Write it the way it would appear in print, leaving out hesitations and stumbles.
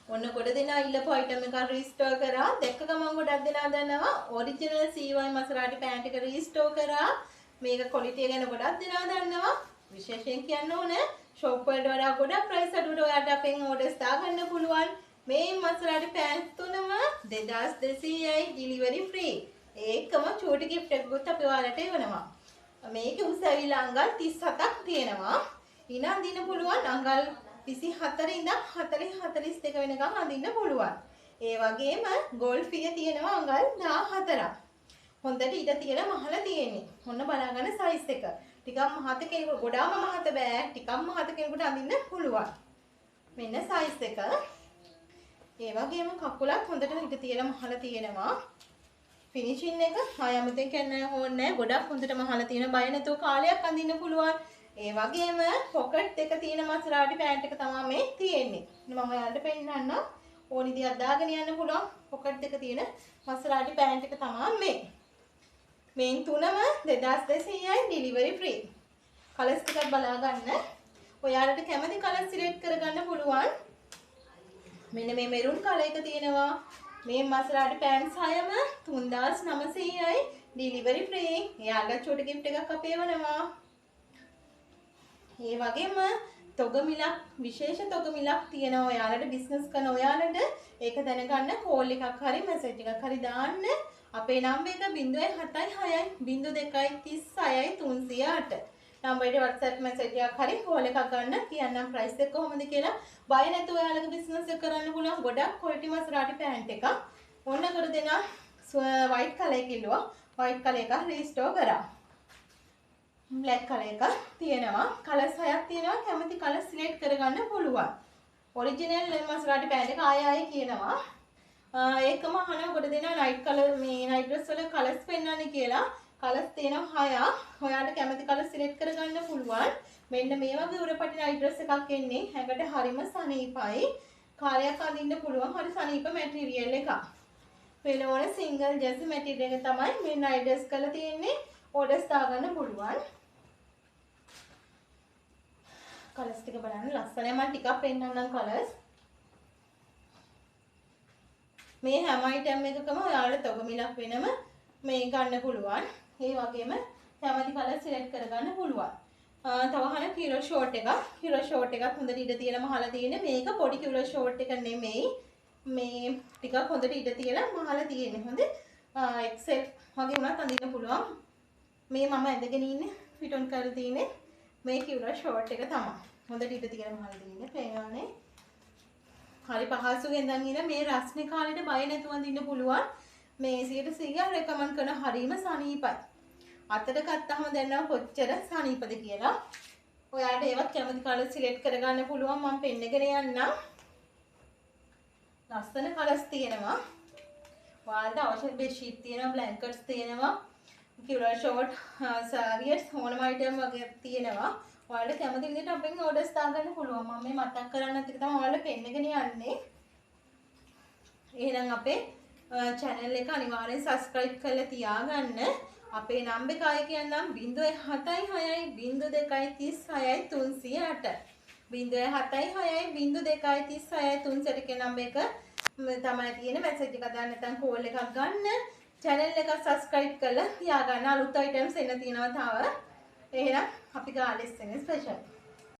ඔන්න කොට දෙනා ඉල්ලපු අයිටම් එක රීස්ටෝර් කරා. දැක්ක ගමන් ගොඩක් දෙනා දන්නවා ඔරිජිනල් CY මසරාටි පෑන්ට් එක රීස්ටෝර් කරා. මේක ක්වොලිටිය ගැන ගොඩක් දෙනා දන්නවා. විශේෂයෙන් කියන්න ඕනේ ෂොප් වලට වඩා ගොඩක් ප්‍රයිස් අඩුවට ඔයාලට අපෙන් ඕඩර්ස් දාගන්න පුළුවන්. මේ මසරාටි පෑන්ට් තුනම 2200යි ඩිලිවරි ෆ්‍රී. ඒකම චූටි gift එකකුත් අපි ඔයාලට එවනවා. මේකේ උස ඇවිල්ලා අඟල් 37ක් තියෙනවා. ඉනම් දින පුළුවන් අඟල් 24 ඉඳන් 40 42 වෙනකම් අඳින්න පුළුවන්. ඒ වගේම ගෝල්ඩ් ෆිය තියෙනවා අඟල් 14ක්. හොඳට ඉඩ තියලා මහල තියෙන්නේ. ඔන්න බලාගන්න සයිස් එක. ටිකක් මහත කෙනෙකුට ගොඩාම මහත බෑ. ටිකක් මහත කෙනෙකුට අඳින්න පුළුවන්. මෙන්න සයිස් එක. ඒ වගේම කකුලක් හොඳට ඉඩ තියලා මහල තියෙනවා. ෆිනිෂින් එක ආයමතෙන් කියන්න ඕනේ ගොඩක් හොඳට මහල තියෙන බය නැතුව කාලයක් අඳින්න පුළුවන්. ඒ වගේම පොකට් දෙක තියෙන මසරාටි පෑන්ට් එක තමයි මේ තියෙන්නේ. මම ඔයාලට පෙන්නන්න ඕනි දිහා දාගෙන යන්න පුළුවන් පොකට් දෙක තියෙන මසරාටි පෑන්ට් එක තමයි මේ. මේන් තුනම 2200යි ඩිලිවරි ෆ්‍රී. කලර්ස් ටිකක් බලා ගන්න. ඔයාලට කැමති කලර් සිලෙක්ට් කරගන්න පුළුවන්. මෙන්න මේ මෙරුන් කලර් එක තියෙනවා. මේ මසරාටි පෑන්ට්ස් හයම 3900යි ඩිලිවරි ෆ්‍රී. එයාලට චෝටි gift එකක් අපේ වෙනවා. ඒ වගේම තොග මිලක් විශේෂ තොග මිලක් තියෙනවා ඔයාලට බිස්නස් කරන ඔයාලට ඒක දැනගන්න කෝල් එකක් හරි මැසේජ් එකක් හරි දාන්න අපේ නම්බර් එක 076 02 36 308 නම්බරේට WhatsApp මැසේජ් එකක් හරි කෝල් එකක් ගන්න කියන්නම් ප්‍රයිස් එක කොහොමද කියලා බය නැතුව ඔයාලගේ බිස්නස් එක කරන්න පුළුවන් ගොඩක් ක්වොලිටි මසරාටි පෑන්ට් එකක් ඕන කර දෙනා වයිට් කලර් එක ඉල්ලුවා වයිට් කලර් එක රීස්ටෝර් කරා බ්ලැක් කලර් එක තියෙනවා කලර්ස් හයක් තියෙනවා කැමති කලර් සිලෙක්ට් කරගන්න පුළුවන් ඔරිජිනල් මසරාටි පෑන්ට් එක ආයෙ කියනවා ඒකම අහනවා කොට දෙනා නයිට් කලර් මේ නයිට් ඩ්‍රස් වල කලර්ස් පෙන්වන්නේ කියලා කලර්ස් තියෙනවා හයක් ඔයාලට කැමති කලර් සිලෙක්ට් කරගන්න පුළුවන් මෙන්න මේ වගේ උරපටි නයිට් ඩ්‍රස් එකක් එන්නේ හැකට හරිම සනීපයි කාලයක් අඳින්න පුළුවන් හරි සනීප මැටීරියල් එකක් පෙළවන සිංගල් ජර්සි මැටීරියල් එක තමයි මේ නයිට් ඩ්‍රස් කරලා තියෙන්නේ ඕඩර්ස් දාගන්න පුළුවන් කලර්ස් ටික බලන්න ලස්සනයි මම ටිකක් පෙන්නන්නම් කලර්ස් මේ හැම අයිටම් එකකම ඔයාලට තොග මිලක් වෙනම මේ ගන්න පුළුවන් ඒ වගේම කැමති කලර් සිලෙක්ට් කරගන්න පුළුවන් තව අහන කිරෝ ෂෝට් එකක් හොඳට ඉඩ තියලා මහලා තියෙන්නේ මේක පොඩි කිරෝ ෂෝට් එක නෙමෙයි මේ ටිකක් හොඳට ඉඩ තියලා මහලා තියෙන්නේ හොඳ XL වගේ උනත් අඳින්න පුළුවන් මේ මම ඇඳගෙන ඉන්නේ ෆිට් ඔන් කරලා තියෙන්නේ මේ කිව්ලා ෂෝට් එක තමයි. හොඳට ඉඳ තියලා මහල දෙන්නේ පේනවනේ. හරි පහසුවෙන් දැන් ඉන්න මේ රස්නේ කාලේට බය නැතුව අඳින්න පුළුවන්. මේ 100% රෙකමන්ඩ් කරන හරීම සනීපයි. අතට ගත්තාම දැනනවා කොච්චර සනීපද කියලා. ඔයාලට ඒවත් කැමති කලර් සිලෙක්ට් කරගන්න පුළුවන් මම පෙන්නගෙන යන්නම්. ලස්සන කලර්ස් තියෙනවා. ඔයාලට අවශ්‍ය බෙඩ්ෂීට් තියෙනවා, බ්ලැන්කට්ස් තියෙනවා. කිව්ලා ෂෝට් සාරියට්ස් ඕනම අයිටම් වගේ තියෙනවා. ඔයාලට කැමති විදිහට අපෙන් ඕඩර්ස් දාගන්න පුළුවන්. මම මේ මතක් කරන්නත් එක තමයි ඔයාලට පෙන්නගෙන යන්නේ. එහෙනම් අපේ channel එක අනිවාර්යෙන් subscribe කරලා තියාගන්න. අපේ නම්බර් එක ආයෙ කියන්නම් 076 02 36 308 076 02 36 308 කියන නම්බර් එක තමයි තියෙන මැසේජ් එකක් දාන්න නැත්නම් කෝල් එකක් ගන්න. channel එක subscribe කරලා තියාගන්න අලුත් items එන්න තියෙනවා තව. එහෙනම් අපි ගාලෙස් වෙන ස්පෙෂල්